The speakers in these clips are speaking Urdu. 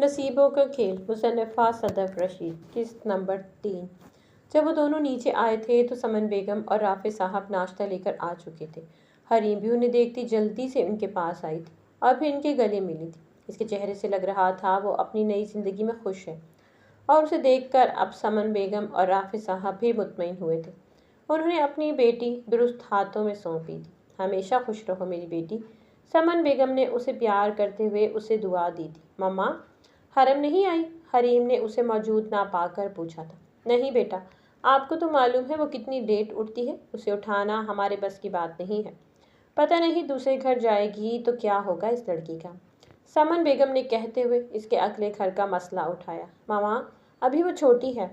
نصیبوں کا کھیل، مصنفہ صدف رشید، قسط نمبر 3۔ جب وہ دونوں نیچے آئے تھے تو سمن بیگم اور رافع صاحب ناشتہ لے کر آ چکے تھے۔ حریم بھی انہیں دیکھتی جلدی سے ان کے پاس آئی تھی اور پھر ان کے گلے ملی تھی۔ اس کے چہرے سے لگ رہا تھا وہ اپنی نئی زندگی میں خوش ہے، اور اسے دیکھ کر اب سمن بیگم اور رافع صاحب بھی مطمئن ہوئے تھے۔ انہوں نے اپنی بیٹی درست ہاتھوں میں سونپی تھی۔ ہمیشہ خوش رہو میری بیٹی، سمن بیگم نے اسے پیار کرتے ہوئے اسے دعا دی تھی۔ مما، حرم نہیں آئی؟ حریم نے اسے موجود نہ پا کر پوچھا تھا۔ نہیں بیٹا، آپ کو تو معلوم ہے وہ کتنی لیٹ اٹھتی ہے، اسے اٹھانا ہمارے بس کی بات نہیں ہے۔ پتہ نہیں دوسرے گھر جائے گی تو کیا ہوگا اس لڑکی کا، سمن بیگم نے کہتے ہوئے اس کے اگلے گھر کا مسئلہ اٹھایا۔ ماما، ابھی وہ چھوٹی ہے،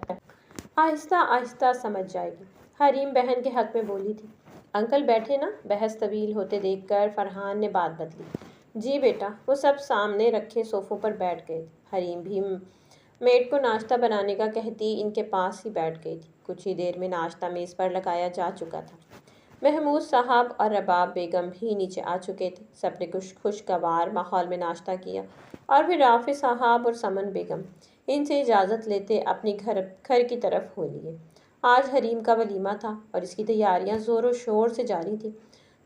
آہستہ آہستہ سمجھ جائے گی، حریم بہن کے حق میں بولی تھی۔ انکل بیٹھے نا، بحث طویل ہوتے دیکھ کر فرحان نے بات بدلی۔ جی بیٹا۔ وہ سب سامنے رکھے صوفوں پر بیٹھ گئے تھے۔ حریم بھی میڈ کو ناشتہ بنانے کا کہتی ان کے پاس ہی بیٹھ گئی تھی۔ کچھ ہی دیر میں ناشتہ میز پر لگایا جا چکا تھا۔ محمود صاحب اور رباب بیگم بھی نیچے آ چکے تھے۔ سب نے خوشگوار ماحول میں ناشتہ کیا اور پھر رافع صاحب اور سمن بیگم ان سے اجازت لیتے اپنی گھر کی طرف ہو لیے۔ آج حریم کا ولیمہ تھا اور اس کی تیاریاں زور و شور سے جاری تھیں۔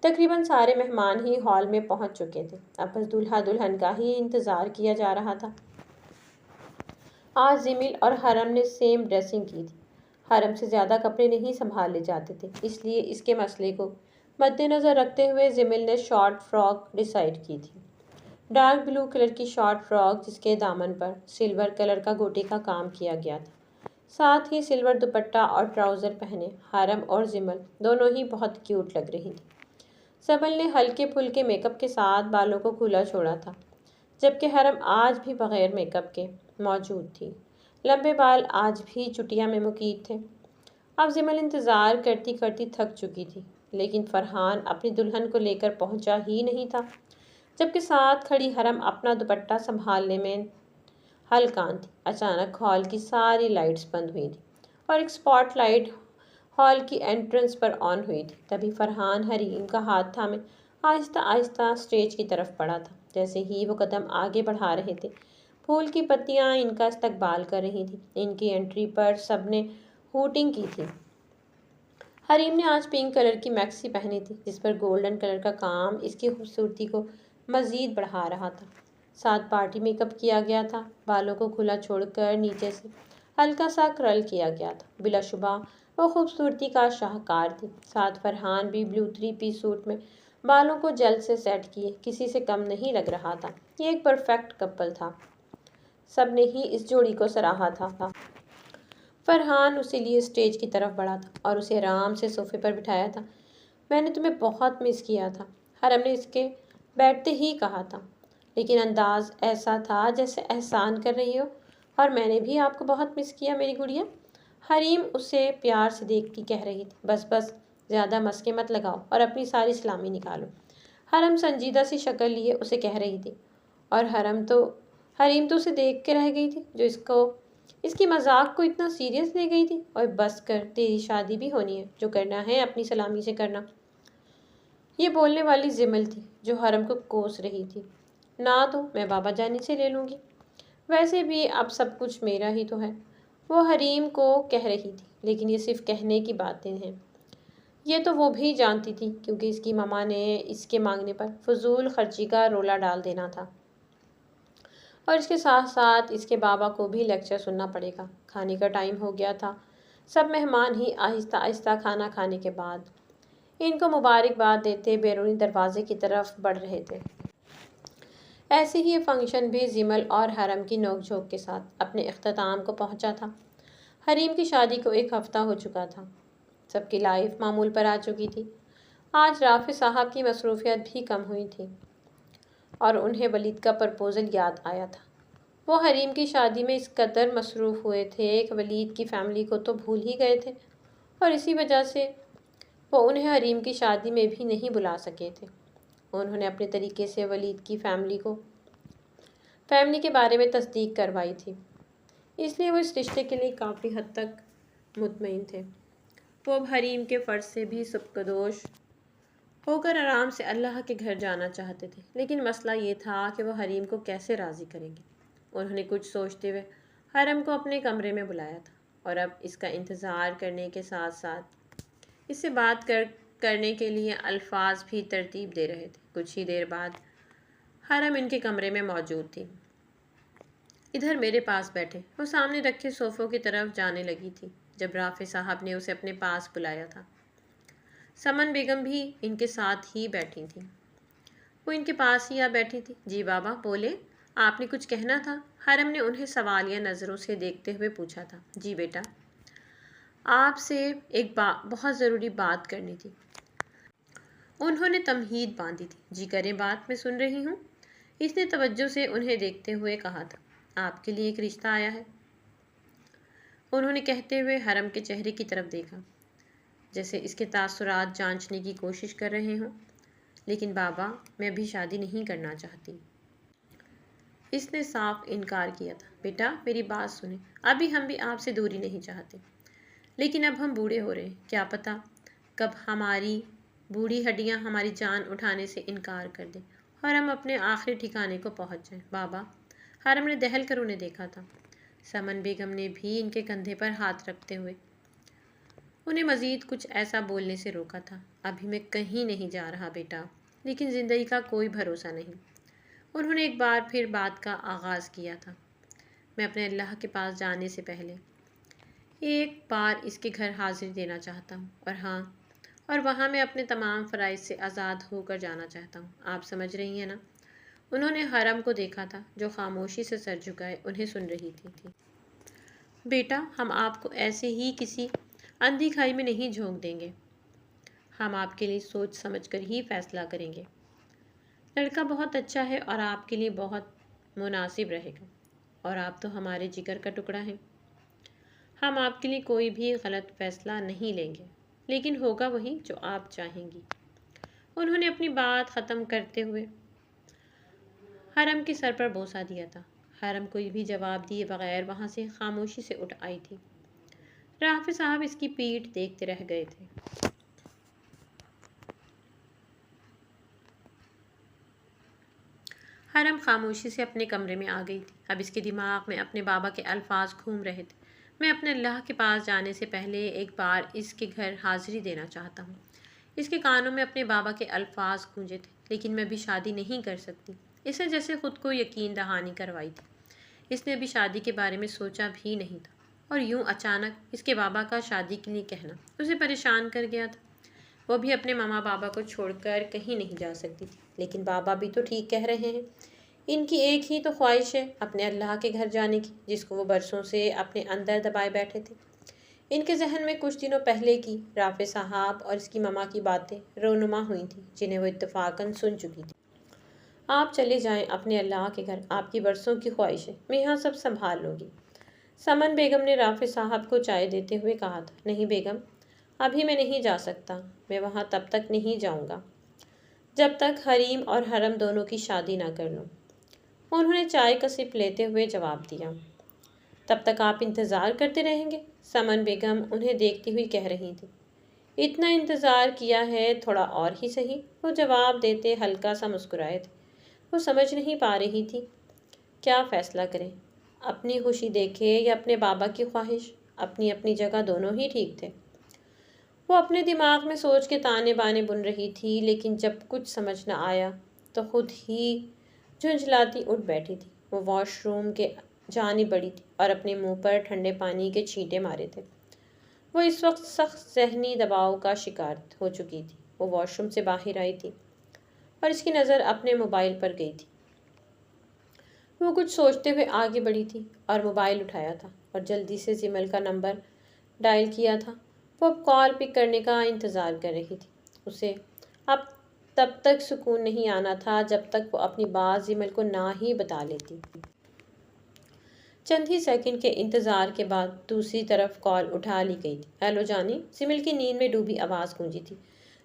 تقریباً سارے مہمان ہی ہال میں پہنچ چکے تھے، اب بس دولہا دلہن کا ہی انتظار کیا جا رہا تھا۔ آج جمیل اور حرم نے سیم ڈریسنگ کی تھی۔ حرم سے زیادہ کپڑے نہیں سنبھالے جاتے تھے، اس لیے اس کے مسئلے کو مد نظر رکھتے ہوئے جمیل نے شارٹ فراک ڈیسائیڈ کی تھی۔ ڈارک بلو کلر کی شارٹ فراک جس کے دامن پر سلور کلر کا گوٹے کا کام کیا گیا تھا، ساتھ ہی سلور دوپٹہ اور ٹراؤزر پہنے حرم اور جمیل دونوں ہی بہت کیوٹ لگ رہی تھی۔ سمن نے ہلکے پھلکے میک اپ کے ساتھ بالوں کو کھلا چھوڑا تھا، جبکہ حرم آج بھی بغیر میک اپ کے موجود تھی۔ لمبے بال آج بھی چٹیا میں مقید تھے۔ اب جمیل انتظار کرتی کرتی تھک چکی تھی، لیکن فرحان اپنی دلہن کو لے کر پہنچا ہی نہیں تھا، جبکہ ساتھ کھڑی حرم اپنا دوپٹہ سنبھالنے میں ہلکان تھی۔ اچانک ہال کی ساری لائٹس بند ہوئی تھی اور ایک اسپاٹ لائٹ ہال کی انٹرنس پر آن ہوئی تھی۔ تبھی فرحان حریم کا ہاتھ تھامے آہستہ آہستہ اسٹیج کی طرف بڑھا تھا۔ جیسے ہی وہ قدم آگے بڑھا رہے تھے، پھول کی پتیاں ان کا استقبال کر رہی تھیں۔ ان کی انٹری پر سب نے ہوٹنگ کی تھی۔ حریم نے آج پنک کلر کی میکسی پہنی تھی، جس پر گولڈن کلر کا کام اس کی خوبصورتی کو مزید بڑھا رہا تھا۔ ساتھ پارٹی میک اپ کیا گیا تھا، بالوں کو کھلا چھوڑ کر نیچے سے ہلکا سا کرل کیا گیا تھا۔ بلا شبہ وہ خوبصورتی کا شاہکار تھی۔ ساتھ فرحان بھی بلو 3 پیس سوٹ میں بالوں کو جلد سے سیٹ کیے کسی سے کم نہیں لگ رہا تھا۔ یہ ایک پرفیکٹ کپل تھا، سب نے ہی اس جوڑی کو سراہا تھا۔ فرحان اسی لیے اسٹیج کی طرف بڑھا تھا اور اسے آرام سے صوفے پر بٹھایا تھا۔ میں نے تمہیں بہت مس کیا تھا، حرم نے اس کے بیٹھتے ہی کہا تھا، لیکن انداز ایسا تھا جیسے احسان کر رہی ہو۔ اور میں نے بھی آپ کو بہت مس کیا میری گڑیا، حریم اسے پیار سے دیکھتی کہہ رہی تھی۔ بس بس، زیادہ مسکے مت لگاؤ اور اپنی ساری سلامی نکالو، حرم سنجیدہ سی شکل لیے اسے کہہ رہی تھی۔ اور حریم تو اسے دیکھ کے رہ گئی تھی، جو اس کی مذاق کو اتنا سیریس لے گئی تھی۔ اور بس کر، تیری شادی بھی ہونی ہے، جو کرنا ہے اپنی سلامی سے کرنا۔ یہ بولنے والی جمیل تھی جو حرم کو کوس رہی تھی۔ نہ تو میں بابا جانی سے لے لوں گی، ویسے بھی اب سب کچھ میرا ہی تو ہے، وہ حریم کو کہہ رہی تھی۔ لیکن یہ صرف کہنے کی باتیں ہیں، یہ تو وہ بھی جانتی تھی، کیونکہ اس کی ماما نے اس کے مانگنے پر فضول خرچی کا رولا ڈال دینا تھا، اور اس کے ساتھ ساتھ اس کے بابا کو بھی لیکچر سننا پڑے گا۔ کھانے کا ٹائم ہو گیا تھا۔ سب مہمان ہی آہستہ آہستہ کھانا کھانے کے بعد ان کو مبارکباد دیتے بیرونی دروازے کی طرف بڑھ رہے تھے۔ ایسے ہی یہ فنکشن بھی جمیل اور حرم کی نوک جھوک کے ساتھ اپنے اختتام کو پہنچا تھا۔ حریم کی شادی کو 1 ہفتہ ہو چکا تھا، سب کی لائف معمول پر آ چکی تھی۔ آج رافع صاحب کی مصروفیت بھی کم ہوئی تھی اور انہیں ولید کا پرپوزل یاد آیا تھا۔ وہ حریم کی شادی میں اس قدر مصروف ہوئے تھے کہ ولید کی فیملی کو تو بھول ہی گئے تھے، اور اسی وجہ سے وہ انہیں حریم کی شادی میں بھی نہیں بلا سکے تھے۔ انہوں نے اپنے طریقے سے ولید کی فیملی کے بارے میں تصدیق کروائی تھی، اس لیے وہ اس رشتے کے لیے کافی حد تک مطمئن تھے۔ وہ اب حریم کے فرض سے بھی سبکدوش ہو کر آرام سے اللہ کے گھر جانا چاہتے تھے، لیکن مسئلہ یہ تھا کہ وہ حریم کو کیسے راضی کریں گے۔ انہوں نے کچھ سوچتے ہوئے حرم کو اپنے کمرے میں بلایا تھا اور اب اس کا انتظار کرنے کے ساتھ ساتھ اس سے بات کرنے کے لیے الفاظ بھی ترتیب دے رہے تھے۔ کچھ ہی دیر بعد حرم ان کے کمرے میں موجود تھی۔ ادھر میرے پاس بیٹھے، وہ سامنے رکھے صوفوں کی طرف جانے لگی تھی جب رافع صاحب نے اسے اپنے پاس بلایا تھا۔ سمن بیگم بھی ان کے ساتھ ہی بیٹھی تھی۔ وہ ان کے پاس ہی آ بیٹھی تھی۔ جی بابا بولے، آپ نے کچھ کہنا تھا؟ حرم نے انہیں سوالیہ نظروں سے دیکھتے ہوئے پوچھا تھا۔ جی بیٹا، آپ سے ایک بہت ضروری بات کرنی تھی۔ انہوں نے تمہید باندھی تھی۔ جی کریں بات، میں سن رہی ہوں۔ اس نے توجہ سے انہیں دیکھتے ہوئے کہا تھا۔ آپ کے لیے ایک رشتہ آیا ہے۔ انہوں نے کہتے ہوئے حرم کے چہرے کی طرف دیکھا، جیسے اس کے تاثرات جانچنے کی کوشش کر رہے ہوں۔ لیکن بابا، میں ابھی شادی نہیں کرنا چاہتی۔ اس نے صاف انکار کیا تھا۔ بیٹا میری بات سنیں، ابھی ہم بھی آپ سے دوری نہیں چاہتے، لیکن اب ہم بوڑھے ہو رہے ہیں، کیا پتہ کب ہماری بوڑھی ہڈیاں ہماری جان اٹھانے سے انکار کر دیں اور ہم اپنے آخری ٹھکانے کو پہنچ جائیں۔ بابا، حرم نے دہل کر انہیں دیکھا تھا۔ سمن بیگم نے بھی ان کے کندھے پر ہاتھ رکھتے ہوئے انہیں مزید کچھ ایسا بولنے سے روکا تھا۔ ابھی میں کہیں نہیں جا رہا بیٹا، لیکن زندگی کا کوئی بھروسہ نہیں۔ انہوں نے ایک بار پھر بات کا آغاز کیا تھا۔ میں اپنے اللہ کے پاس جانے سے پہلے ایک بار اس کے گھر حاضری دینا چاہتا ہوں، اور وہاں میں اپنے تمام فرائض سے آزاد ہو کر جانا چاہتا ہوں۔ آپ سمجھ رہی ہیں نا؟ انہوں نے حرم کو دیکھا تھا جو خاموشی سے سر جھکائے انہیں سن رہی تھی۔ بیٹا، ہم آپ کو ایسے ہی کسی اندھی کھائی میں نہیں جھونک دیں گے۔ ہم آپ کے لیے سوچ سمجھ کر ہی فیصلہ کریں گے۔ لڑکا بہت اچھا ہے اور آپ کے لیے بہت مناسب رہے گا، اور آپ تو ہمارے جگر کا ٹکڑا ہیں۔ ہم آپ کے لیے کوئی بھی غلط فیصلہ نہیں لیں گے، لیکن ہوگا وہی جو آپ چاہیں گی۔ انہوں نے اپنی بات ختم کرتے ہوئے حرم کے سر پر بوسہ دیا تھا۔ حرم کوئی بھی جواب دیے بغیر وہاں سے خاموشی سے اٹھ آئی تھی۔ رافع صاحب اس کی پیٹھ دیکھتے رہ گئے تھے۔ حرم خاموشی سے اپنے کمرے میں آ گئی تھی۔ اب اس کے دماغ میں اپنے بابا کے الفاظ گھوم رہے تھے۔ میں اپنے اللہ کے پاس جانے سے پہلے ایک بار اس کے گھر حاضری دینا چاہتا ہوں۔ اس کے کانوں میں اپنے بابا کے الفاظ گونجے تھے۔ لیکن میں ابھی شادی نہیں کر سکتی۔ اسے جیسے خود کو یقین دہانی کروائی تھی۔ اس نے ابھی شادی کے بارے میں سوچا بھی نہیں تھا، اور یوں اچانک اس کے بابا کا شادی کے لیے کہنا اسے پریشان کر گیا تھا۔ وہ بھی اپنے ماما بابا کو چھوڑ کر کہیں نہیں جا سکتی تھی، لیکن بابا بھی تو ٹھیک کہہ رہے ہیں۔ ان کی ایک ہی تو خواہش ہے، اپنے اللہ کے گھر جانے کی، جس کو وہ برسوں سے اپنے اندر دبائے بیٹھے تھے۔ ان کے ذہن میں کچھ دنوں پہلے کی رافع صاحب اور اس کی ماما کی باتیں رونما ہوئی تھیں، جنہیں وہ اتفاقاً سن چکی تھی۔ آپ چلے جائیں اپنے اللہ کے گھر، آپ کی برسوں کی خواہش ہے، میں یہاں سب سنبھال لوں گی۔ سمن بیگم نے رافع صاحب کو چائے دیتے ہوئے کہا تھا۔ نہیں بیگم، ابھی میں نہیں جا سکتا۔ میں وہاں تب تک نہیں جاؤں گا جب تک حریم اور حرم دونوں کی شادی نہ کر لوں۔ انہوں نے چائے کا سپ لیتے ہوئے جواب دیا۔ تب تک آپ انتظار کرتے رہیں گے؟ سمن بیگم انہیں دیکھتی ہوئی کہہ رہی تھی۔ اتنا انتظار کیا ہے، تھوڑا اور ہی صحیح، وہ جواب دیتے ہلکا سا مسکرائے تھے۔ وہ سمجھ نہیں پا رہی تھی کیا فیصلہ کریں، اپنی خوشی دیکھے یا اپنے بابا کی خواہش۔ اپنی اپنی جگہ دونوں ہی ٹھیک تھے۔ وہ اپنے دماغ میں سوچ کے تانے بانے بن رہی تھی، لیکن جب کچھ سمجھ نہ آیا تو خود ہی جھنجھلاتی اٹھ بیٹھی تھی۔ وہ واش روم کے جانب بڑھی تھی اور اپنے منہ پر ٹھنڈے پانی کے چھینٹے مارے تھے۔ وہ اس وقت سخت ذہنی دباؤ کا شکار ہو چکی تھی۔ وہ واش روم سے باہر آئی تھی اور اس کی نظر اپنے موبائل پر گئی تھی۔ وہ کچھ سوچتے ہوئے آگے بڑھی تھی اور موبائل اٹھایا تھا اور جلدی سے زمل کا نمبر ڈائل کیا تھا۔ وہ اب کال پک کرنے کا انتظار کر رہی تھی۔ اسے اب تب تک سکون نہیں آنا تھا جب تک وہ اپنی بات زمل کو نہ ہی بتا لیتی۔ چند ہی سیکنڈ کے انتظار کے بعد دوسری طرف کال اٹھا لی گئی تھی۔ ہیلو جانی، زمل کی نیند میں ڈوبی آواز گونجی تھی۔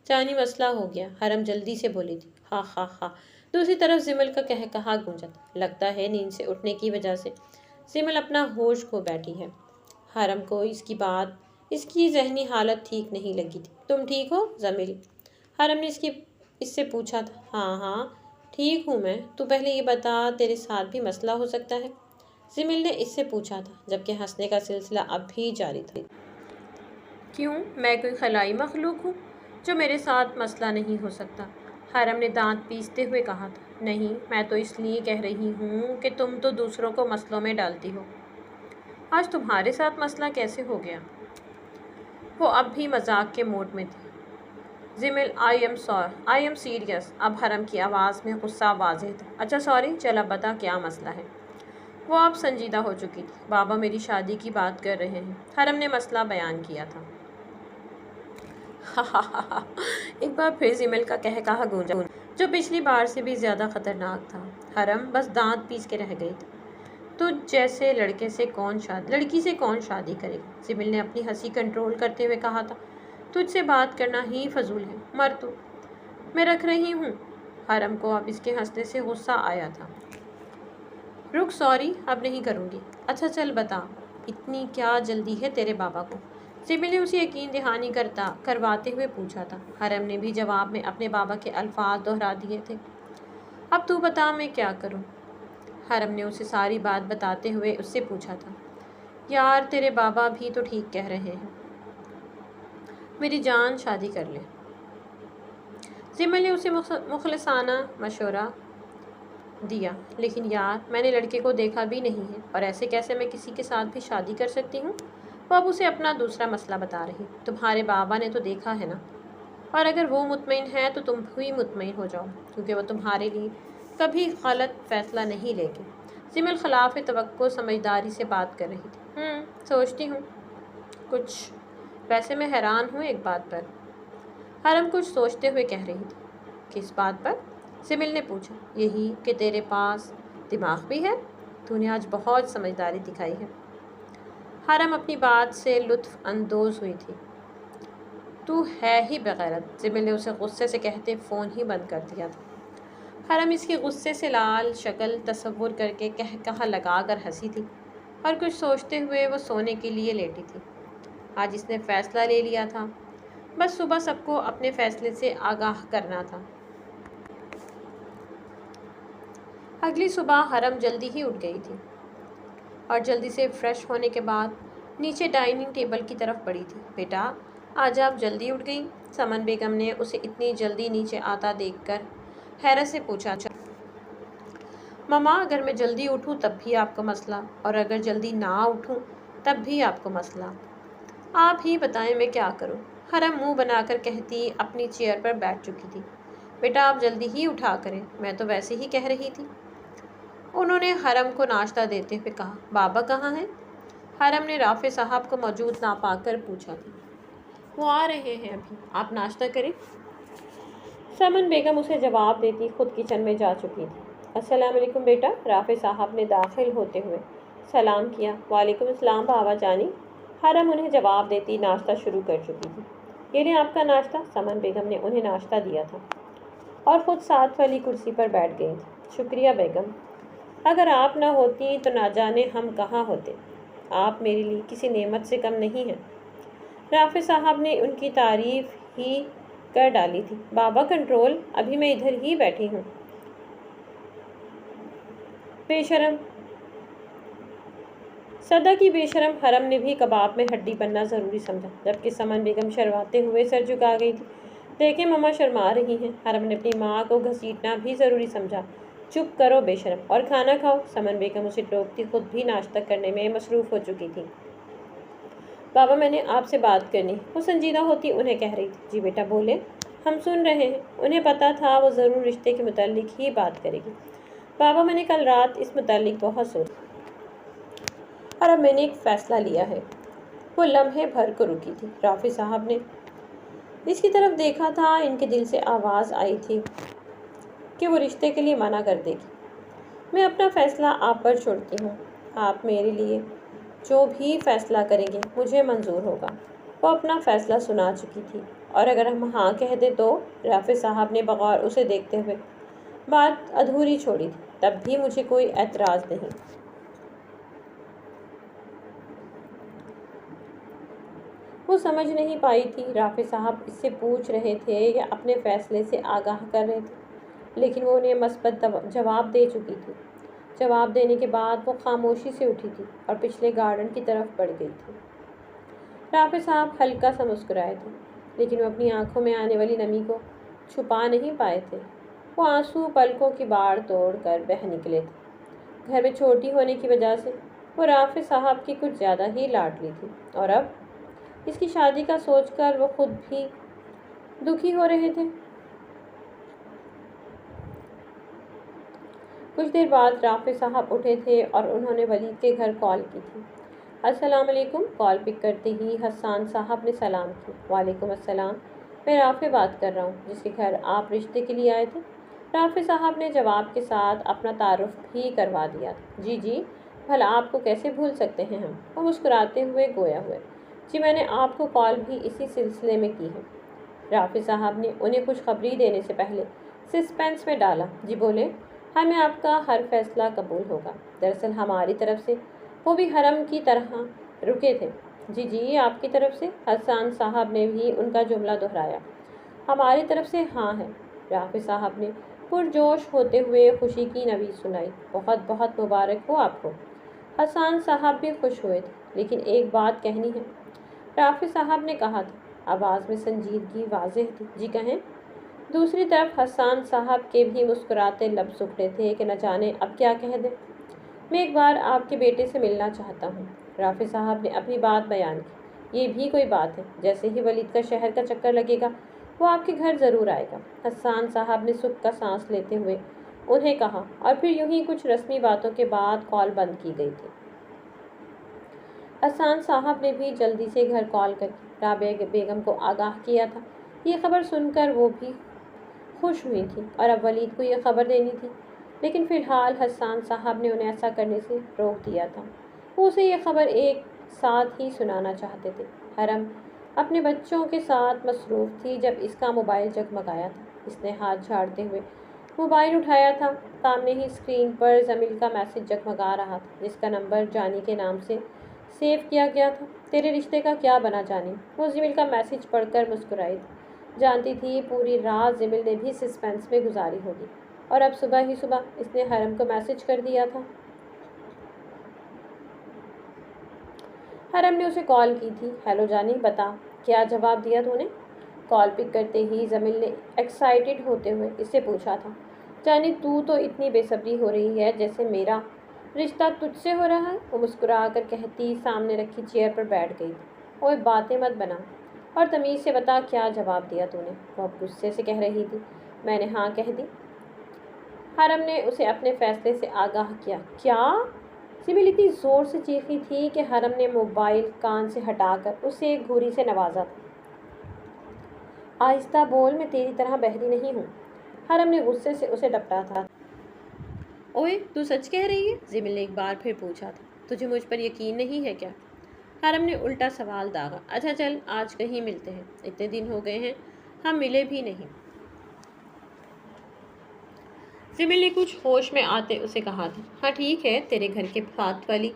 جانی، مسئلہ ہو گیا، حرم جلدی سے بولی تھی۔ ہاں ہاں ہاں، دوسری طرف زمل کا کہا گونجا تھا۔ لگتا ہے نیند سے اٹھنے کی وجہ سے زمل اپنا ہوش کھو بیٹھی ہے۔ حرم کو اس کی ذہنی حالت ٹھیک نہیں لگی تھی۔ تم ٹھیک ہو زمل؟ حرم نے اس سے پوچھا تھا۔ ہاں ہاں ٹھیک ہوں میں، تو پہلے یہ بتا، تیرے ساتھ بھی مسئلہ ہو سکتا ہے۔ زمیل نے اس سے پوچھا تھا، جبکہ ہنسنے کا سلسلہ اب بھی جاری تھا۔ کیوں؟ میں کوئی خلائی مخلوق ہوں جو میرے ساتھ مسئلہ نہیں ہو سکتا؟ حرم نے دانت پیستے ہوئے کہا تھا۔ نہیں، میں تو اس لیے کہہ رہی ہوں کہ تم تو دوسروں کو مسئلوں میں ڈالتی ہو۔ آج تمہارے ساتھ مسئلہ کیسے ہو گیا؟ وہ اب بھی مذاق کے موڈ میں تھی۔ زمیل آئی ایم سیریس۔ اب حرم کی آواز میں غصہ واضح تھا۔ اچھا سوری، چل اب بتا کیا مسئلہ ہے؟ وہ اب سنجیدہ ہو چکی تھی۔ بابا میری شادی کی بات کر رہے ہیں، حرم نے مسئلہ بیان کیا تھا۔ ایک بار پھر زمیل کا قہقہہ گونجا، جو پچھلی بار سے بھی زیادہ خطرناک تھا۔ حرم بس دانت پیس کے رہ گئی تھی۔ تجھ جیسے لڑکی سے کون شادی کرے گا؟ زمیل نے اپنی ہنسی کنٹرول کرتے ہوئے کہا تھا۔ تجھ سے بات کرنا ہی فضول ہے، مر تو۔ میں رکھ رہی ہوں۔ حرم کو اب اس کے ہنسنے سے غصہ آیا تھا۔ رک، سوری، اب نہیں کروں گی۔ اچھا چل بتا، اتنی کیا جلدی ہے تیرے بابا کو؟ زمیل نے اسے یقین دہانی کرواتے ہوئے پوچھا تھا۔ حرم نے بھی جواب میں اپنے بابا کے الفاظ دہرا دیے تھے۔ اب تو بتا میں کیا کروں؟ حرم نے اسے ساری بات بتاتے ہوئے اس سے پوچھا تھا۔ یار تیرے بابا بھی تو ٹھیک کہہ رہے ہیں، میری جان شادی کر لے۔ زمیل نے اسے مخلصانہ مشورہ دیا، لیکن یار میں نے لڑکے کو دیکھا بھی نہیں ہے، اور ایسے کیسے میں کسی کے ساتھ بھی شادی کر سکتی ہوں؟ وہ اب اسے اپنا دوسرا مسئلہ بتا رہی۔ تمہارے بابا نے تو دیکھا ہے نا، اور اگر وہ مطمئن ہے تو تم بھی مطمئن ہو جاؤ، کیونکہ وہ تمہارے لیے کبھی غلط فیصلہ نہیں لے گے۔ زمیل خلاف توقع سمجھداری سے بات کر رہی تھی۔ سوچتی ہوں کچھ، ویسے میں حیران ہوں ایک بات پر۔ حرم کچھ سوچتے ہوئے کہہ رہی تھی۔ کس بات پر؟ زمیل نے پوچھا۔ یہی کہ تیرے پاس دماغ بھی ہے، تو نے آج بہت سمجھداری دکھائی ہے۔ حرم اپنی بات سے لطف اندوز ہوئی تھی۔ تو ہے ہی بغیرت، زمیل نے اسے غصے سے کہتے فون ہی بند کر دیا تھا۔ حرم اس کی غصے سے لال شکل تصور کر کے قہقہہ لگا کر ہنسی تھی، اور کچھ سوچتے ہوئے وہ سونے کے لیے لیٹی تھی۔ آج اس نے فیصلہ لے لیا تھا، بس صبح سب کو اپنے فیصلے سے آگاہ کرنا تھا۔ اگلی صبح حرم جلدی ہی اٹھ گئی تھی، اور جلدی سے فریش ہونے کے بعد نیچے ڈائننگ ٹیبل کی طرف بڑھی تھی۔ بیٹا آج آپ جلدی اٹھ گئیں؟ سمن بیگم نے اسے اتنی جلدی نیچے آتا دیکھ کر حیرت سے پوچھا۔ ماما اگر میں جلدی اٹھوں تب بھی آپ کو مسئلہ، اور اگر جلدی نہ اٹھوں تب بھی آپ کو مسئلہ۔ آپ ہی بتائیں میں کیا کروں؟ حرم منہ بنا کر کہتی اپنی چیئر پر بیٹھ چکی تھی۔ بیٹا آپ جلدی ہی اٹھا کریں، میں تو ویسے ہی کہہ رہی تھی۔ انہوں نے حرم کو ناشتہ دیتے ہوئے کہا۔ بابا کہاں ہیں؟ حرم نے رافع صاحب کو موجود نہ پا کر پوچھا تھا۔ وہ آ رہے ہیں ابھی، آپ ناشتہ کریں۔ سمن بیگم اسے جواب دیتی خود کچن میں جا چکی تھی۔ السلام علیکم بیٹا، رافع صاحب نے داخل ہوتے ہوئے سلام کیا۔ وعلیکم السلام بابا جانی۔ حرم انہیں جواب دیتی ناشتہ شروع کر چکی تھی۔ یہ لیں آپ کا ناشتہ۔ سمن بیگم نے انہیں ناشتہ دیا تھا اور خود ساتھ والی کرسی پر بیٹھ گئی تھی۔ شکریہ بیگم، اگر آپ نہ ہوتی تو نہ جانے ہم کہاں ہوتے۔ آپ میرے لیے کسی نعمت سے کم نہیں ہیں۔ رافع صاحب نے ان کی تعریف ہی کر ڈالی تھی۔ بابا کنٹرول، ابھی میں ادھر ہی بیٹھی ہوں۔ بے شرم، صدا کی بے شرم۔ حرم نے بھی کباب میں ہڈی بننا ضروری سمجھا، جبکہ سمن بیگم شرماتے ہوئے سر جھکا گئی تھی۔ دیکھیں ماما شرما رہی ہیں۔ حرم نے اپنی ماں کو گھسیٹنا بھی ضروری سمجھا۔ چپ کرو بے شرم، اور کھانا کھاؤ۔ سمن بیگم اسے ٹوکتی خود بھی ناشتہ کرنے میں مصروف ہو چکی تھی۔ بابا میں نے آپ سے بات کرنی، وہ سنجیدہ ہوتی انہیں کہہ رہی تھی۔ جی بیٹا بولیں، ہم سن رہے ہیں۔ انہیں پتہ تھا وہ ضرور رشتے کے متعلق ہی بات کرے گی۔ بابا میں نے کل رات اس متعلق بہت سوچا، اور اب میں نے ایک فیصلہ لیا ہے۔ وہ لمحے بھر کو رکی تھی۔ رافع صاحب نے اس کی طرف دیکھا تھا۔ ان کے دل سے آواز آئی تھی کہ وہ رشتے کے لیے منع کر دے گی۔ میں اپنا فیصلہ آپ پر چھوڑتی ہوں، آپ میرے لیے جو بھی فیصلہ کریں گے مجھے منظور ہوگا۔ وہ اپنا فیصلہ سنا چکی تھی، اور اگر ہم ہاں کہہ دیں تو؟ رافع صاحب نے بغور اسے دیکھتے ہوئے بات ادھوری چھوڑی تھی۔ تب بھی مجھے کوئی اعتراض نہیں۔ وہ سمجھ نہیں پائی تھی رافع صاحب اس سے پوچھ رہے تھے یا اپنے فیصلے سے آگاہ کر رہے تھے، لیکن وہ انہیں مثبت جواب دے چکی تھی۔ جواب دینے کے بعد وہ خاموشی سے اٹھی تھی اور پچھلے گارڈن کی طرف بڑھ گئی تھی۔ رافع صاحب ہلکا سا مسکرائے تھے، لیکن وہ اپنی آنکھوں میں آنے والی نمی کو چھپا نہیں پائے تھے۔ وہ آنسو پلکوں کی باڑ توڑ کر بہہ نکلے تھے۔ گھر میں چھوٹی ہونے کی وجہ سے وہ رافع صاحب کی کچھ زیادہ ہی لاڈلی تھی، اور اب اس کی شادی کا سوچ کر وہ خود بھی دکھی ہو رہے تھے۔ کچھ دیر بعد رافع صاحب اٹھے تھے اور انہوں نے ولید کے گھر کال کی تھی۔ السلام علیکم۔ کال پک کرتے ہی حسان صاحب نے سلام کیا۔ وعلیکم السلام، میں رافع بات کر رہا ہوں، جس کے گھر آپ رشتے کے لیے آئے تھے۔ رافع صاحب نے جواب کے ساتھ اپنا تعارف بھی کروا دیا تھا۔ جی جی، بھلا آپ کو کیسے بھول سکتے ہیں ہم؟ وہ مسکراتے ہوئے گویا ہوئے۔ جی میں نے آپ کو کال بھی اسی سلسلے میں کی ہے۔ رافع صاحب نے انہیں خوشخبری دینے سے پہلے سسپینس میں ڈالا۔ جی بولیں۔ ہمیں آپ کا ہر فیصلہ قبول ہوگا۔ دراصل ہماری طرف سے وہ بھی حرم کی طرح رکے تھے۔ جی جی، آپ کی طرف سے؟ حسان صاحب نے بھی ان کا جملہ دہرایا۔ ہماری طرف سے ہاں ہے۔ رافع صاحب نے پرجوش ہوتے ہوئے خوشی کی نوید سنائی۔ بہت بہت مبارک ہو آپ کو۔ حسان صاحب بھی خوش ہوئے تھے، لیکن ایک بات کہنی ہے، رافع صاحب نے کہا تھا۔ آواز میں سنجیدگی واضح تھی۔ جی کہیں۔ دوسری طرف حسان صاحب کے بھی مسکراتے لب سکڑے تھے کہ نہ جانے اب کیا کہہ دیں۔ میں ایک بار آپ کے بیٹے سے ملنا چاہتا ہوں۔ رافع صاحب نے اپنی بات بیان کی۔ یہ بھی کوئی بات ہے، جیسے ہی ولید کا شہر کا چکر لگے گا وہ آپ کے گھر ضرور آئے گا۔ حسان صاحب نے سکھ کا سانس لیتے ہوئے انہیں کہا، اور پھر یوں ہی کچھ رسمی باتوں کے بعد کال بند کی گئی تھی۔ حسان صاحب نے بھی جلدی سے گھر کال کر کے رابعہ بیگم کو آگاہ کیا تھا۔ یہ خبر سن کر وہ بھی خوش ہوئی تھی اور اب ولید کو یہ خبر دینی تھی، لیکن فی الحال حسان صاحب نے انہیں ایسا کرنے سے روک دیا تھا۔ وہ اسے یہ خبر ایک ساتھ ہی سنانا چاہتے تھے۔ حرم اپنے بچوں کے ساتھ مصروف تھی جب اس کا موبائل جگمگایا تھا۔ اس نے ہاتھ جھاڑتے ہوئے موبائل اٹھایا تھا۔ سامنے ہی اسکرین پر جمیل کا میسج جگمگا رہا تھا، جس کا نمبر جانی کے نام سے سیو کیا گیا تھا۔ تیرے رشتے کا کیا بنا جانی؟ وہ جمیل کا میسج پڑھ کر مسکرائی تھی۔ جانتی تھی پوری رات جمیل نے بھی سسپینس میں گزاری ہوگی، اور اب صبح ہی صبح اس نے حرم کو میسج کر دیا تھا۔ حرم نے اسے کال کی تھی۔ ہیلو جانی، بتا کیا جواب دیا تو نے؟ کال پک کرتے ہی جمیل نے ایکسائٹڈ ہوتے ہوئے اس سے پوچھا تھا۔ جانی تو اتنی بے صبری ہو رہی ہے جیسے میرا رشتہ تجھ سے ہو رہا ہے، وہ مسکرا کر کہتی سامنے رکھی چیئر پر بیٹھ گئی تھی۔ اوئے باتیں مت بنا اور تمیز سے بتا کیا جواب دیا تو نے؟ وہ اب غصے سے کہہ رہی تھی۔ میں نے ہاں کہہ دی۔ حرم نے اسے اپنے فیصلے سے آگاہ کیا۔ کیا؟ جمیل اتنی زور سے چیخی تھی کہ حرم نے موبائل کان سے ہٹا کر اسے ایک گھوری سے نوازا تھا۔ آہستہ بول، میں تیری طرح بحری نہیں ہوں۔ حرم نے غصے سے اسے ڈپٹا تھا۔ اوئے تو سچ کہہ رہی ہے؟ جمیل نے ایک بار پھر پوچھا تھا۔ تجھے مجھ پر یقین نہیں ہے کیا؟ حرم نے الٹا سوال داغا۔ اچھا چل آج کہیں ملتے ہیں، اتنے دن ہو گئے ہیں ہم ملے بھی نہیں۔ جمیل نے کچھ ہوش میں آتے اسے کہا تھا۔ ہاں ٹھیک ہے، تیرے گھر کے ساتھ والی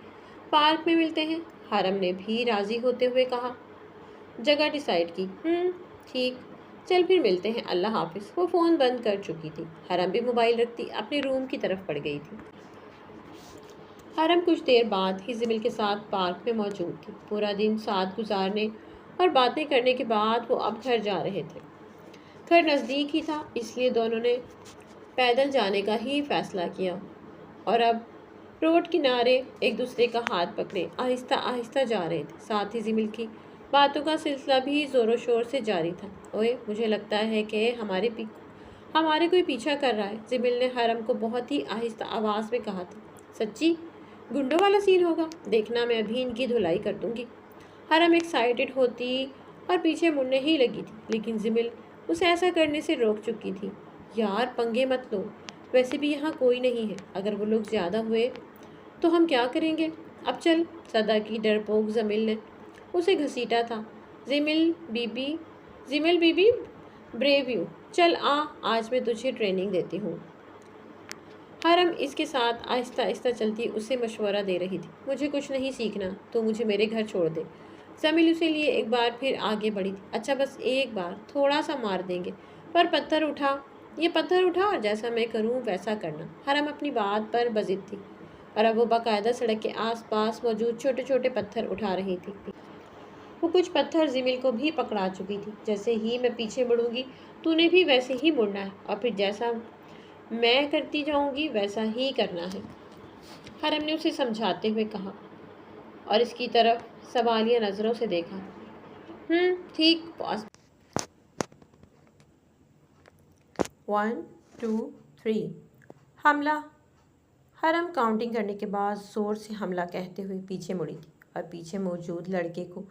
پارک میں ملتے ہیں۔ حرم نے بھی راضی ہوتے ہوئے کہا۔ جگہ ڈیسائیڈ کی؟ ٹھیک، چل پھر ملتے ہیں، اللہ حافظ۔ وہ فون بند کر چکی تھی۔ حرم بھی موبائل رکھتی اپنے روم کی طرف پڑ گئی تھی۔ حرم کچھ دیر بعد ہی جمیل کے ساتھ پارک میں موجود تھی۔ پورا دن ساتھ گزارنے اور باتیں کرنے کے بعد وہ اب گھر جا رہے تھے۔ گھر نزدیک ہی تھا، اس لیے دونوں نے پیدل جانے کا ہی فیصلہ کیا اور اب روڈ کنارے ایک دوسرے کا ہاتھ پکڑے آہستہ آہستہ جا رہے تھے۔ ساتھ ہی جمیل کی باتوں کا سلسلہ بھی زور و شور سے جاری تھا۔ اوئے مجھے لگتا ہے کہ ہمارے کوئی پیچھا کر رہا ہے، جمیل نے حرم کو بہت ہی آہستہ آواز میں کہا تھا۔ سچی؟ گنڈوں والا سین ہوگا؟ دیکھنا میں ابھی ان کی دھلائی کر دوں گی۔ حرم ایکسائٹڈ ہوتی اور پیچھے مڑنے ہی لگی تھی، لیکن جمیل اسے ایسا کرنے سے روک چکی تھی۔ یار پنگے مت لو، ویسے بھی یہاں کوئی نہیں ہے، اگر وہ لوگ زیادہ ہوئے تو ہم کیا کریں گے؟ اب چل، صدا کی ڈرپوک جمیل نے اسے گھسیٹا تھا۔ جمیل بی بی بریو یو، چل آج میں تجھے ٹریننگ دیتی ہوں۔ حرم اس کے ساتھ آہستہ آہستہ چلتی اسے مشورہ دے رہی تھی۔ مجھے کچھ نہیں سیکھنا، تو مجھے میرے گھر چھوڑ دے۔ جمیل اسے لیے ایک بار پھر آگے بڑھی تھی۔ اچھا بس ایک بار، تھوڑا سا مار دیں گے، پر پتھر اٹھا اور جیسا میں کروں ویسا کرنا۔ حرم اپنی بات پر بضد تھی۔ اور اب وہ باقاعدہ سڑک کے آس پاس موجود چھوٹے چھوٹے پتھر اٹھا رہی تھی۔ وہ کچھ پتھر زمل کو بھی پکڑا چکی تھی۔ جیسے ہی میں پیچھے مڑوں گی تو نے بھی ویسے ہی مڑنا ہے، اور پھر جیسا میں کرتی جاؤں گی ویسا ہی کرنا ہے، حرم نے اسے سمجھاتے ہوئے کہا اور اس کی طرف سوالیہ نظروں سے دیکھا۔ ٹھیک باس۔ 1 2 3 حملہ۔ حرم کاؤنٹنگ کرنے کے بعد زور سے حملہ کہتے ہوئے پیچھے مڑی تھی اور پیچھے موجود لڑکے کو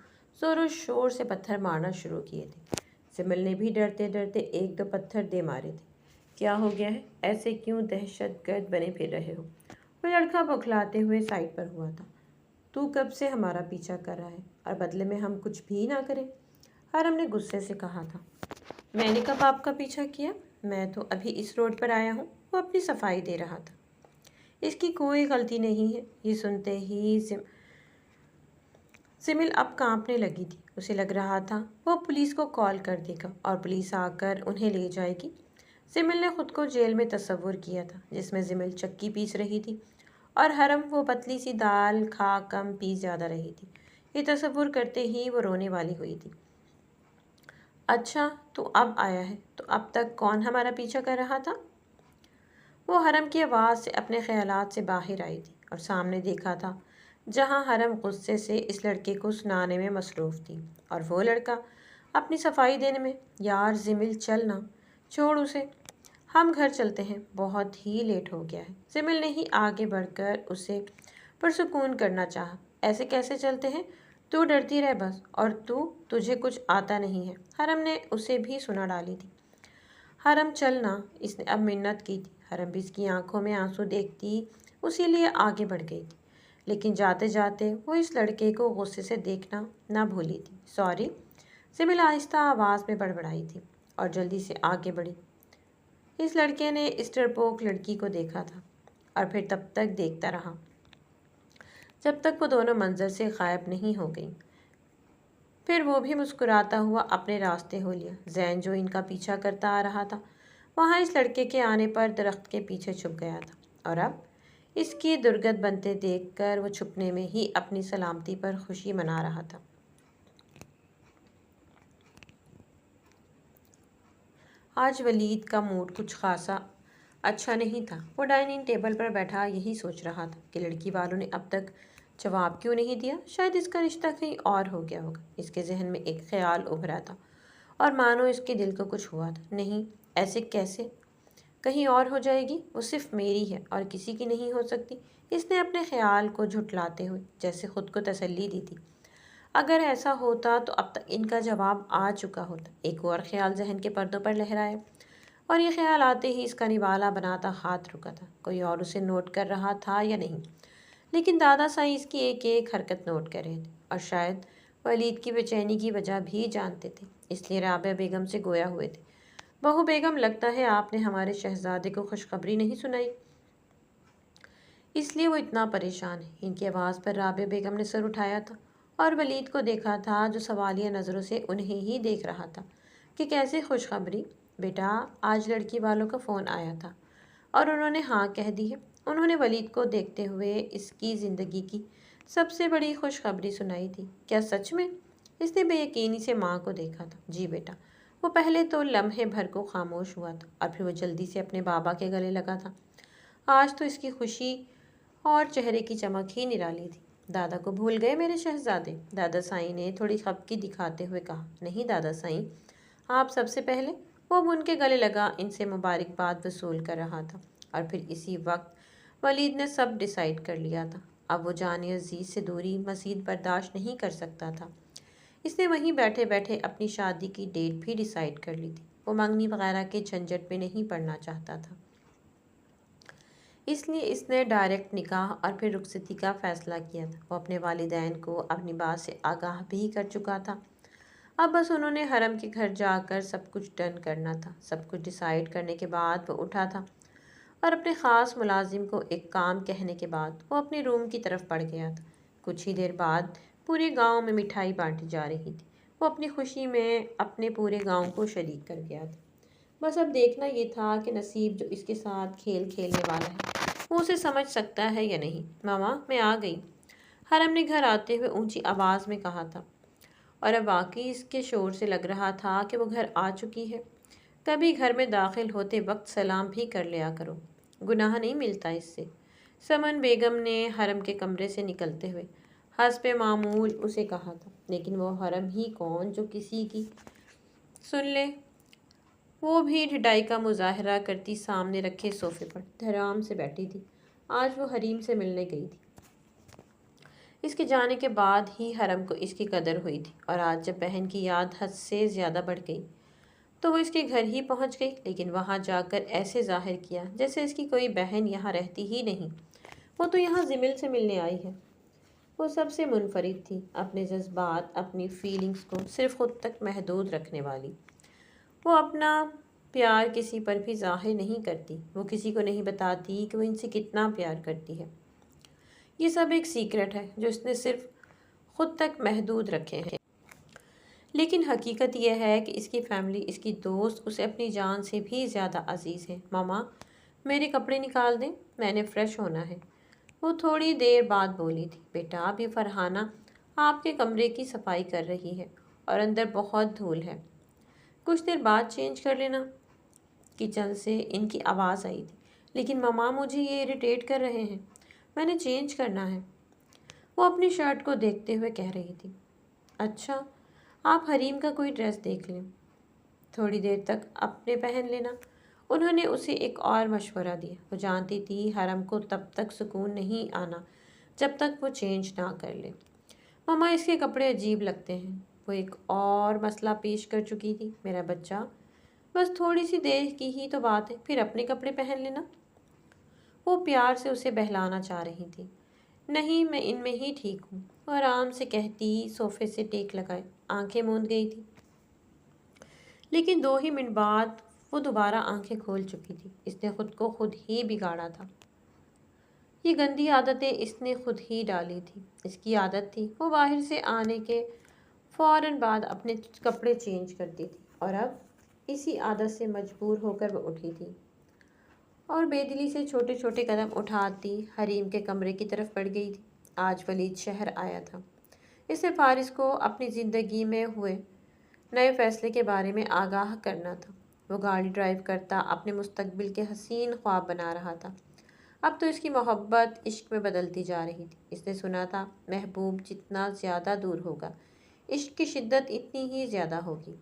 زور و شور سے پتھر مارنا شروع کیے تھے۔ زمل نے بھی ڈرتے ڈرتے 1-2 پتھر دے مارے تھے۔ کیا ہو گیا ہے؟ ایسے کیوں دہشت گرد بنے پھر رہے ہو؟ وہ لڑکا بوکھلاتے ہوئے سائڈ پر ہوا تھا۔ تو کب سے ہمارا پیچھا کر رہا ہے اور بدلے میں ہم کچھ بھی نہ کریں؟ حرم نے غصے سے کہا تھا۔ میں نے کب آپ کا پیچھا کیا؟ میں تو ابھی اس روڈ پر آیا ہوں۔ وہ اپنی صفائی دے رہا تھا۔ اس کی کوئی غلطی نہیں ہے۔ یہ سنتے ہی زمل اب کانپنے لگی تھی۔ اسے لگ رہا تھا وہ پولیس کو کال کر دے گا اور پولیس آ کر انہیں لے جائے گی۔ زمل نے خود کو جیل میں تصور کیا تھا جس میں زمل چکی پیس رہی تھی اور حرم وہ پتلی سی دال کھا کم پیس زیادہ رہی تھی۔ یہ تصور کرتے ہی وہ رونے والی ہوئی تھی۔ اچھا تو اب آیا ہے، تو اب تک کون ہمارا پیچھا کر رہا تھا؟ وہ حرم کی آواز سے اپنے خیالات سے باہر آئی تھی اور سامنے دیکھا تھا جہاں حرم غصے سے اس لڑکے کو سنانے میں مصروف تھی اور وہ لڑکا اپنی صفائی دینے میں۔ یار زمل چل نا، چھوڑ اسے، ہم گھر چلتے ہیں، بہت ہی لیٹ ہو گیا ہے۔ زمل نے ہی آگے بڑھ کر اسے پرسکون کرنا چاہا۔ ایسے کیسے چلتے ہیں؟ تو ڈرتی رہ بس، اور تجھے کچھ آتا نہیں ہے۔ حرم نے اسے بھی سنا ڈالی تھی۔ حرم چلنا، اس نے اب منت کی تھی۔ حرم بھی اس کی آنکھوں میں آنسو دیکھتی اسی لیے آگے بڑھ گئی تھی، لیکن جاتے جاتے وہ اس لڑکے کو غصے سے دیکھنا نہ بھولی تھی۔ سوری، زمل آہستہ آواز میں بڑبڑائی تھی اور جلدی سے آگے بڑھی۔ اس لڑکے نے اس ڈرپوک لڑکی کو دیکھا تھا اور پھر تب تک دیکھتا رہا جب تک وہ دونوں منظر سے غائب نہیں ہو گئیں۔ پھر وہ بھی مسکراتا ہوا اپنے راستے ہو لیا۔ زین جو ان کا پیچھا کرتا آ رہا تھا وہاں اس لڑکے کے آنے پر درخت کے پیچھے چھپ گیا تھا اور اب اس کی درگت بنتے دیکھ کر وہ چھپنے میں ہی اپنی سلامتی پر خوشی منا رہا تھا۔ آج ولید کا موڈ کچھ خاصا اچھا نہیں تھا۔ وہ ڈائننگ ٹیبل پر بیٹھا یہی سوچ رہا تھا کہ لڑکی والوں نے اب تک جواب کیوں نہیں دیا؟ شاید اس کا رشتہ کہیں اور ہو گیا ہوگا۔ اس کے ذہن میں ایک خیال ابھرا تھا اور مانو اس کے دل کو کچھ ہوا تھا۔ نہیں، ایسے کیسے کہیں اور ہو جائے گی؟ وہ صرف میری ہے اور کسی کی نہیں ہو سکتی۔ اس نے اپنے خیال کو جھٹلاتے ہوئے جیسے خود کو تسلی دی تھی۔ اگر ایسا ہوتا تو اب تک ان کا جواب آ چکا ہوتا۔ ایک اور خیال ذہن کے پردوں پر لہرایا اور یہ خیال آتے ہی اس کا نوالا بناتا ہاتھ رکا تھا۔ کوئی اور اسے نوٹ کر رہا تھا یا نہیں؟ لیکن دادا سائیں اس کی ایک ایک حرکت نوٹ کر رہے تھے اور شاید ولید کی بے چینی کی وجہ بھی جانتے تھے، اس لیے رابعہ بیگم سے گویا ہوئے تھے۔ بہو بیگم، لگتا ہے آپ نے ہمارے شہزادے کو خوشخبری نہیں سنائی، اس لیے وہ اتنا پریشان ہے۔ ان کی آواز پر رابعہ بیگم نے سر اٹھایا تھا اور ولید کو دیکھا تھا جو سوالیہ نظروں سے انہیں ہی دیکھ رہا تھا کہ کیسے خوشخبری؟ بیٹا، آج لڑکی والوں کا فون آیا تھا اور انہوں نے ہاں کہہ دی ہے۔ انہوں نے ولید کو دیکھتے ہوئے اس کی زندگی کی سب سے بڑی خوشخبری سنائی تھی۔ کیا سچ میں؟ اس نے بے یقینی سے ماں کو دیکھا تھا۔ جی بیٹا۔ وہ پہلے تو لمحے بھر کو خاموش ہوا تھا اور پھر وہ جلدی سے اپنے بابا کے گلے لگا تھا۔ آج تو اس کی خوشی اور چہرے کی چمک ہی نرالی تھی۔ دادا کو بھول گئے میرے شہزادے؟ دادا سائیں نے تھوڑی خفگی دکھاتے ہوئے کہا۔ نہیں دادا سائیں، آپ سب سے پہلے۔ وہ اب ان کے گلے لگا ان سے مبارکباد وصول کر رہا تھا اور پھر اسی وقت ولید نے سب ڈیسائیڈ کر لیا تھا۔ اب وہ جان عزیز سے دوری مزید برداشت نہیں کر سکتا تھا۔ اس نے وہیں بیٹھے بیٹھے اپنی شادی کی ڈیٹ بھی ڈیسائیڈ کر لی تھی۔ وہ منگنی وغیرہ کے جھنجٹ میں نہیں پڑنا چاہتا تھا، اس لیے اس نے ڈائریکٹ نکاح اور پھر رخصتی کا فیصلہ کیا تھا۔ وہ اپنے والدین کو اپنی بات سے آگاہ بھی کر چکا تھا۔ اب بس انہوں نے حرم کے گھر جا کر سب کچھ ڈن کرنا تھا۔ سب کچھ ڈیسائیڈ کرنے کے بعد وہ اٹھا تھا اور اپنے خاص ملازم کو ایک کام کہنے کے بعد وہ اپنے روم کی طرف بڑھ گیا تھا۔ کچھ ہی دیر بعد پورے گاؤں میں مٹھائی بانٹی جا رہی تھی۔ وہ اپنی خوشی میں اپنے پورے گاؤں کو شریک کر گیا تھا۔ بس اب دیکھنا یہ تھا کہ نصیب جو اس کے ساتھ کھیل کھیلنے والا ہے وہ اسے سمجھ سکتا ہے یا نہیں۔ ماما میں آ گئی، حرم نے گھر آتے ہوئے اونچی آواز میں کہا تھا، اور اب واقعی اس کے شور سے لگ رہا تھا کہ وہ گھر آ چکی ہے۔ کبھی گھر میں داخل ہوتے وقت سلام بھی کر لیا کرو، گناہ نہیں ملتا اس سے۔ سمن بیگم نے حرم کے کمرے سے نکلتے ہوئے حسب معمول اسے کہا تھا، لیکن وہ حرم ہی کون جو کسی کی سن لے۔ وہ بھی ڈھٹائی کا مظاہرہ کرتی سامنے رکھے صوفے پر دھرام سے بیٹھی تھی۔ آج وہ حریم سے ملنے گئی تھی۔ اس کے جانے کے بعد ہی حرم کو اس کی قدر ہوئی تھی، اور آج جب بہن کی یاد حد سے زیادہ بڑھ گئی تو وہ اس کے گھر ہی پہنچ گئی، لیکن وہاں جا کر ایسے ظاہر کیا جیسے اس کی کوئی بہن یہاں رہتی ہی نہیں۔ وہ تو یہاں زمل سے ملنے آئی ہے۔ وہ سب سے منفرد تھی، اپنے جذبات، اپنی فیلنگز کو صرف خود تک محدود رکھنے والی۔ وہ اپنا پیار کسی پر بھی ظاہر نہیں کرتی، وہ کسی کو نہیں بتاتی کہ وہ ان سے کتنا پیار کرتی ہے۔ یہ سب ایک سیکرٹ ہے جو اس نے صرف خود تک محدود رکھے ہیں۔ لیکن حقیقت یہ ہے کہ اس کی فیملی، اس کی دوست اسے اپنی جان سے بھی زیادہ عزیز ہے۔ ماما میرے کپڑے نکال دیں، میں نے فریش ہونا ہے۔ وہ تھوڑی دیر بعد بولی تھی، بیٹا ابھی فرحانہ آپ کے کمرے کی صفائی کر رہی ہے اور اندر بہت دھول ہے، کچھ دیر بعد چینج کر لینا۔ کچن سے ان کی آواز آئی تھی، لیکن ماما مجھے یہ اریٹیٹ کر رہے ہیں، میں نے چینج کرنا ہے۔ وہ اپنی شرٹ کو دیکھتے ہوئے کہہ رہی تھی، اچھا آپ حریم کا کوئی ڈریس دیکھ لیں، تھوڑی دیر تک اپنے پہن لینا۔ انہوں نے اسے ایک اور مشورہ دیا۔ وہ جانتی تھی حرم کو تب تک سکون نہیں آنا جب تک وہ چینج نہ کر لے۔ ماما اس کے کپڑے عجیب لگتے ہیں۔ وہ ایک اور مسئلہ پیش کر چکی تھی، میرا بچہ بس تھوڑی سی دیر کی ہی تو بات ہے، پھر اپنے کپڑے پہن لینا۔ وہ پیار سے اسے بہلانا چاہ رہی تھی۔ نہیں میں ان میں ہی ٹھیک ہوں، وہ آرام سے کہتی صوفے سے ٹیک لگائے آنکھیں موند گئی تھی، لیکن 2 ہی منٹ بعد وہ دوبارہ آنکھیں کھول چکی تھی۔ اس نے خود کو خود ہی بگاڑا تھا، یہ گندی عادتیں اس نے خود ہی ڈالی تھی۔ اس کی عادت تھی وہ باہر سے آنے کے فوراً بعد اپنے کپڑے چینج کرتی تھی، اور اب اسی عادت سے مجبور ہو کر وہ اٹھی تھی اور بے دلی سے چھوٹے چھوٹے قدم اٹھاتی حریم کے کمرے کی طرف بڑھ گئی تھی۔ آج ولید شہر آیا تھا، اسے فارس کو اپنی زندگی میں ہوئے نئے فیصلے کے بارے میں آگاہ کرنا تھا۔ وہ گاڑی ڈرائیو کرتا اپنے مستقبل کے حسین خواب بنا رہا تھا۔ اب تو اس کی محبت عشق میں بدلتی جا رہی تھی۔ اس نے سنا تھا محبوب جتنا زیادہ دور ہوگا، عشق کی شدت اتنی ہی زیادہ ہوگی،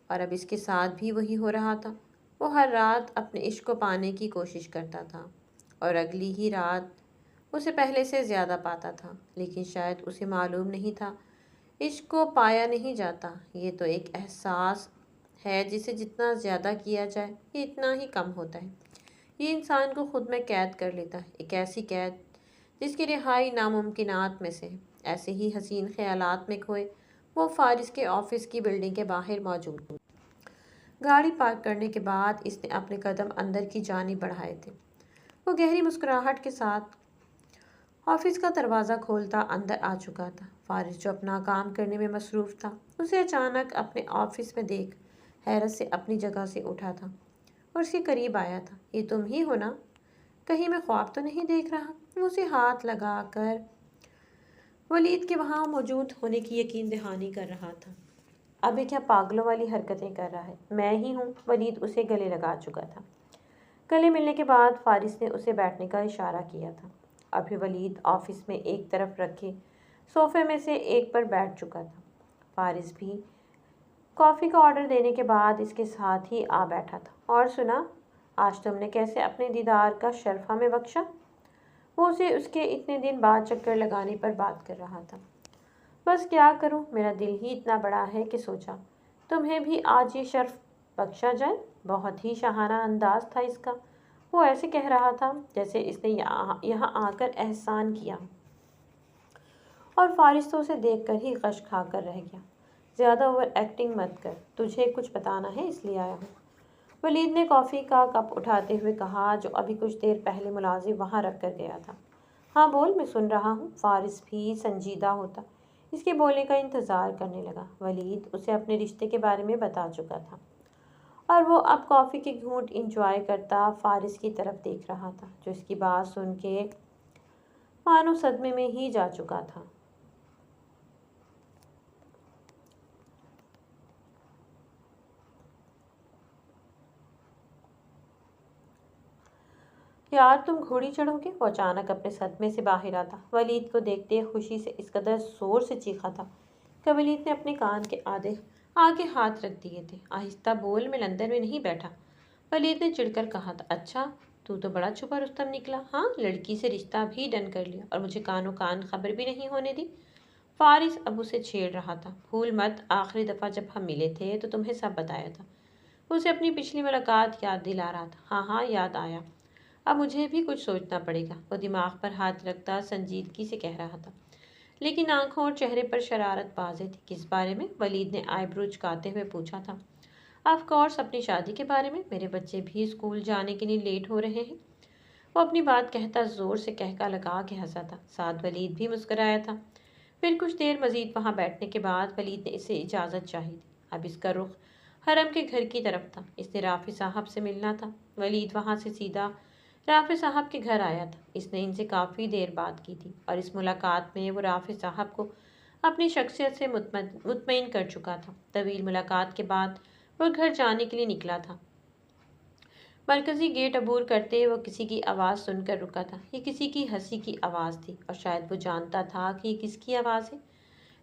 اور اب اس کے ساتھ بھی وہی ہو رہا تھا۔ وہ ہر رات اپنے عشق کو پانے کی کوشش کرتا تھا، اور اگلی ہی رات اسے پہلے سے زیادہ پاتا تھا، لیکن شاید اسے معلوم نہیں تھا عشق کو پایا نہیں جاتا، یہ تو ایک احساس ہے جسے جتنا زیادہ کیا جائے یہ اتنا ہی کم ہوتا ہے۔ یہ انسان کو خود میں قید کر لیتا ہے، ایک ایسی قید جس کی رہائی ناممکنات میں سے ہے۔ ایسے ہی حسین خیالات میں کھوئے وہ فارس کے آفس کی بلڈنگ کے باہر موجود تھا۔ گاڑی پارک کرنے کے بعد اس نے اپنے قدم اندر کی جانب بڑھائے تھے۔ وہ گہری مسکراہٹ کے ساتھ آفس کا دروازہ کھولتا اندر آ چکا تھا۔ فارس جو اپنا کام کرنے میں مصروف تھا، اسے اچانک اپنے آفس میں دیکھ حیرت سے اپنی جگہ سے اٹھا تھا اور اس کے قریب آیا تھا۔ یہ تم ہی ہو نا؟ کہیں میں خواب تو نہیں دیکھ رہا؟ وہ اسے ہاتھ لگا کر ولید کے وہاں موجود ہونے کی یقین دہانی کر رہا تھا۔ ابھی کیا پاگلوں والی حرکتیں کر رہا ہے؟ میں ہی ہوں۔ ولید اسے گلے لگا چکا تھا۔ گلے ملنے کے بعد فارس نے اسے بیٹھنے کا اشارہ کیا تھا۔ ابھی ولید آفس میں ایک طرف رکھے صوفے میں سے ایک پر بیٹھ چکا تھا۔ فارس بھی کافی کا آرڈر دینے کے بعد اس کے ساتھ ہی آ بیٹھا تھا۔ اور سنا، آج تم نے کیسے اپنے دیدار کا شرف ہمیں بخشا؟ وہ اسے اس کے اتنے دن بعد چکر لگانے پر بات کر رہا تھا۔ بس کیا کروں، میرا دل ہی اتنا بڑا ہے کہ سوچا تمہیں بھی آج یہ شرف بخشا جائے۔ بہت ہی شاہانہ انداز تھا اس کا۔ وہ ایسے کہہ رہا تھا جیسے اس نے یہاں آ کر احسان کیا، اور فارس تو اسے دیکھ کر ہی غش کھا کر رہ گیا۔ زیادہ اوور ایکٹنگ مت کر، تجھے کچھ بتانا ہے اس لیے آیا ہوں، ولید نے کافی کا کپ اٹھاتے ہوئے کہا، جو ابھی کچھ دیر پہلے ملازم وہاں رکھ کر گیا تھا۔ ہاں بول، میں سن رہا ہوں۔ فارس بھی سنجیدہ ہوتا اس کے بولنے کا انتظار کرنے لگا۔ ولید اسے اپنے رشتے کے بارے میں بتا چکا تھا، اور وہ اب کافی کے گھونٹ انجوائے کرتا فارس کی طرف دیکھ رہا تھا، جو اس کی بات سن کے مانو صدمے میں ہی جا چکا تھا۔ یار تم گھوڑی چڑھو گے؟ وہ اچانک اپنے صدمے سے باہر آتا ولید کو دیکھتے خوشی سے اس قدر زور سے چیخا تھا کہ ولید نے اپنے کان کے آگے ہاتھ رکھ دیے تھے۔ آہستہ بول، میں لندن میں نہیں بیٹھا، ولید نے چڑھ کر کہا تھا۔ اچھا، تو بڑا چھپا رستم نکلا، ہاں؟ لڑکی سے رشتہ بھی ڈن کر لیا اور مجھے کانوں کان خبر بھی نہیں ہونے دی۔ فارس اب اسے چھیڑ رہا تھا۔ بھول مت، آخری دفعہ جب ہم ملے تھے تو تمہیں سب بتایا تھا۔ اسے اپنی پچھلی ملاقات یاد دلا رہا تھا۔ ہاں ہاں، یاد آیا، اب مجھے بھی کچھ سوچنا پڑے گا، وہ دماغ پر ہاتھ رکھتا سنجیدگی سے کہہ رہا تھا، لیکن آنکھوں اور چہرے پر شرارت واضح تھی۔ کس بارے میں؟ ولید نے آئی برو جھکاتے ہوئے پوچھا تھا۔ آف کورس، اپنی شادی کے بارے میں۔ میرے بچے بھی اسکول جانے کے لیے لیٹ ہو رہے ہیں۔ وہ اپنی بات کہتا زور سے کہکا لگا کے ہنسا تھا، ساتھ ولید بھی مسکرایا تھا۔ پھر کچھ دیر مزید وہاں بیٹھنے کے بعد ولید نے اسے اجازت چاہی تھی۔ اب اس کا رخ حرم کے گھر کی طرف تھا۔ اس نے رافع صاحب سے ملنا تھا۔ ولید وہاں سے سیدھا رافع صاحب کے گھر آیا تھا۔ اس نے ان سے کافی دیر بات کی تھی اور اس ملاقات میں وہ رافع صاحب کو اپنی شخصیت سے مطمئن کر چکا تھا۔ طویل ملاقات کے بعد وہ گھر جانے کے لیے نکلا تھا۔ مرکزی گیٹ عبور کرتے وہ کسی کی آواز سن کر رکا تھا۔ یہ کسی کی ہنسی کی آواز تھی اور شاید وہ جانتا تھا کہ یہ کس کی آواز ہے،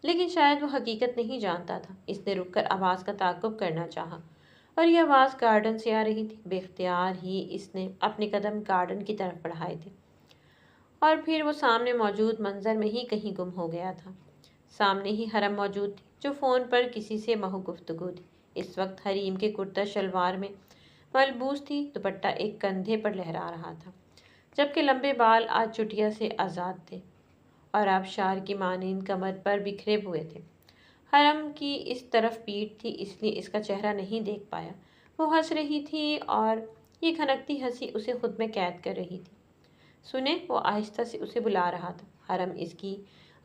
لیکن شاید وہ حقیقت نہیں جانتا تھا۔ اس نے رک کر آواز کا تعقب کرنا چاہا اور یہ آواز گارڈن سے آ رہی تھی۔ بے اختیار ہی اس نے اپنے قدم گارڈن کی طرف بڑھائے تھے اور پھر وہ سامنے موجود منظر میں ہی کہیں گم ہو گیا تھا۔ سامنے ہی حرم موجود تھی، جو فون پر کسی سے محو گفتگو تھی۔ اس وقت حریم کے کرتا شلوار میں ملبوس تھی، دوپٹہ ایک کندھے پر لہرا رہا تھا، جبکہ لمبے بال آج چٹیا سے آزاد تھے اور آبشار کی مانند کمر پر بکھرے ہوئے تھے۔ حرم کی اس طرف پیٹھ تھی، اس لیے اس کا چہرہ نہیں دیکھ پایا۔ وہ ہنس رہی تھی اور یہ کھنکتی ہنسی اسے خود میں قید کر رہی تھی۔ سنیں، وہ آہستہ سے اسے بلا رہا تھا۔ حرم اس کی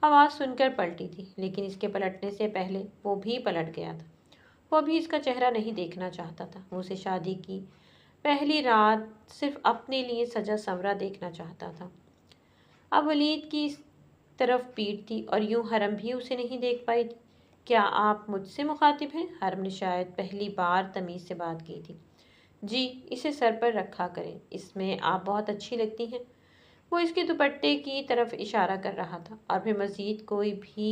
آواز سن کر پلٹی تھی، لیکن اس کے پلٹنے سے پہلے وہ بھی پلٹ گیا تھا۔ وہ بھی اس کا چہرہ نہیں دیکھنا چاہتا تھا۔ وہ اسے شادی کی پہلی رات صرف اپنے لیے سجا سنورا دیکھنا چاہتا تھا۔ اب ولید کی اس طرف پیٹھ تھی اور یوں حرم بھی اسے نہیں دیکھ پائی تھی۔ کیا آپ مجھ سے مخاطب ہیں؟ حرم نے شاید پہلی بار تمیز سے بات کی تھی۔ جی، اسے سر پر رکھا کریں، اس میں آپ بہت اچھی لگتی ہیں۔ وہ اس کے دوپٹے کی طرف اشارہ کر رہا تھا اور پھر مزید کوئی بھی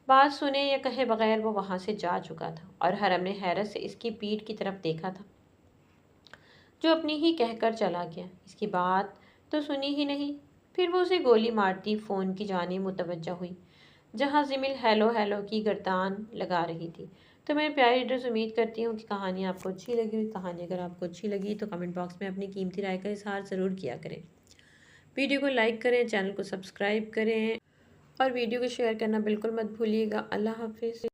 بات سنے یا کہے بغیر وہ وہاں سے جا چکا تھا اور حرم نے حیرت سے اس کی پیٹھ کی طرف دیکھا تھا، جو اپنی ہی کہہ کر چلا گیا۔ اس کی بات تو سنی ہی نہیں۔ پھر وہ اسے گولی مارتی فون کی جانب متوجہ ہوئی، جہاں زمل ہیلو ہیلو کی گردان لگا رہی تھی۔ تو میرے پیارے ریڈرز، امید کرتی ہوں کہ کہانی آپ کو اچھی لگی ہوئی۔ کہانی اگر آپ کو اچھی لگی تو کمنٹ باکس میں اپنی قیمتی رائے کا اظہار ضرور کیا کریں۔ ویڈیو کو لائک کریں، چینل کو سبسکرائب کریں اور ویڈیو کو شیئر کرنا بالکل مت بھولیے گا۔ اللہ حافظ۔